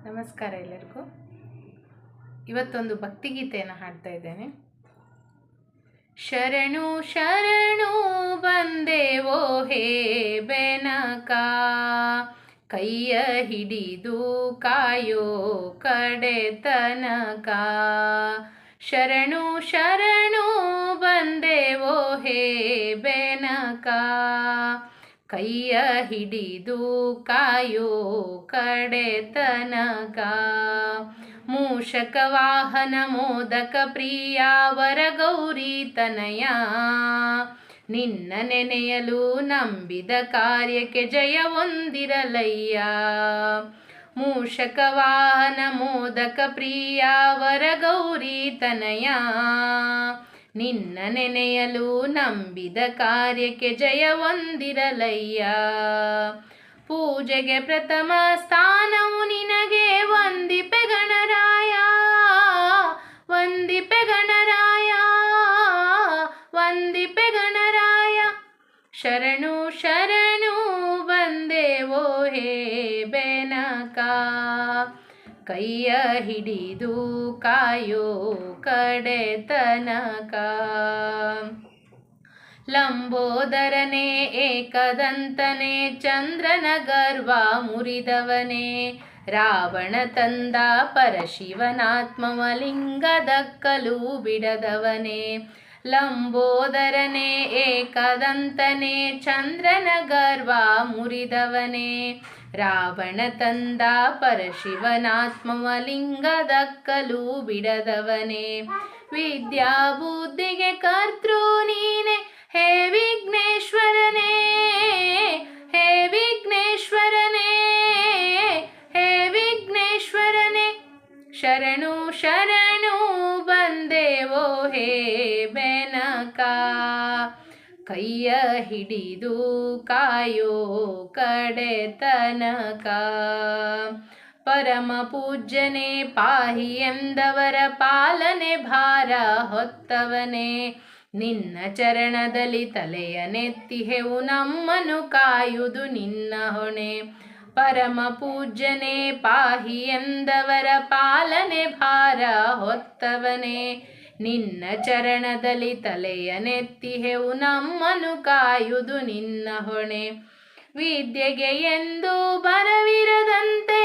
ನಮಸ್ಕಾರ ಎಲ್ಲರಿಗೂ. ಇವತ್ತೊಂದು ಭಕ್ತಿಗೀತೆಯನ್ನು ಹಾಡ್ತಾ ಇದ್ದೇನೆ. ಶರಣು ಶರಣು ಬಂದೆವೋ ಹೇ ಬೆನಕ, ಕೈಯ ಹಿಡಿದು ಕಾಯೋ ಕಡೆ ತನಕ. ಶರಣು ಶರಣು ಬಂದೆವೋ ಹೇ ಬೆನಕ, ಕೈಯ ಹಿಡಿದು ಕಾಯೋ ಕಡೆ ತನಕ. ಮೂಷಕ ವಾಹನ ಮೋದಕ ಪ್ರಿಯ ವರಗೌರಿ ತನಯ, ನಿನ್ನ ನೆನೆಯಲು ನಂಬಿದ ಕಾರ್ಯಕ್ಕೆ ಜಯ ಹೊಂದಿರಲಯ್ಯ. ಮೂಷಕ ವಾಹನ ಮೋದಕ ಪ್ರಿಯ ವರಗೌರಿ ತನಯ, ನಿನ್ನ ನೆನೆಯಲು ನಂಬಿದ ಕಾರ್ಯಕ್ಕೆ ಜಯ ಹೊಂದಿರಲಯ್ಯ. ಪೂಜೆಗೆ ಪ್ರಥಮ ಸ್ಥಾನವು ನಿನಗೆ ವಂದಿಪೆ ಗಣರಾಯ, ವಂದಿಪೆ ಗಣರಾಯ, ವಂದಿಪೆ ಗಣರಾಯ. ಶರಣು ಶರಣು ಬಂದೆವೋ ಹೇ ಬೆನಕ, ಕೈಯ ಹಿಡಿದು ಕಾಯೋ ಕಡೆ ತನಕ. ಲಂಬೋದರನೇ ಏಕದಂತನೇ ಚಂದ್ರನ ಗರ್ವ ಮುರಿದವನೇ, ರಾವಣ ತಂದ ಪರಶಿವನಾತ್ಮವ ಲಿಂಗದಕ್ಕಲು ಬಿಡದವನೇ. ಲಂಬೋದರನೇ ಏಕದಂತನೇ ಚಂದ್ರನ ಗರ್ವ ಮುರಿದವನೇ, ರಾವಣ ತಂದ ಪರಶಿವನಾತ್ಮವ ಲಿಂಗದಕ್ಕಲು ಬಿಡದವನೇ. ವಿದ್ಯಾ ಬುದ್ಧಿಗೆ ಕರ್ತೃ ನೀನೆ ಹೇ ವಿಘ್ನೇಶ್ವರನೇ, ಹೇ ವಿಘ್ನೇಶ್ವರನೇ, ಹೇ ವಿಘ್ನೇಶ್ವರನೇ. ಶರಣು ಶರಣು ಬಂದೆವೋ ಹೇ ಬೆನಕ, ಕೈಯ ಹಿಡಿದು ಕಾಯೋ ಕಡೆ ತನಕ. ಪರಮ ಪೂಜ್ಯನೇ ಪಾಹಿ ಎಂದವರ ಪಾಲನೆ ಭಾರ ಹೊತ್ತವನೇ, ನಿನ್ನ ಚರಣದಲ್ಲಿ ತಲೆಯ ನೆತ್ತಿಹೆವು ನಮ್ಮನ್ನು ಕಾಯುವುದು ನಿನ್ನ ಹೊಣೆ. ಪರಮ ಪೂಜ್ಯನೇ ಪಾಹಿ ಎಂದವರ ಪಾಲನೆ ಭಾರ ಹೊತ್ತವನೇ, ನಿನ್ನ ಚರಣದಲ್ಲಿ ತಲೆಯ ನೆತ್ತಿಹೆವು ನಮ್ಮನ್ನು ಕಾಯುವುದು ನಿನ್ನ ಹೊಣೆ. ವಿದ್ಯೆಗೆ ಎಂದು ಬರವಿರದಂತೆ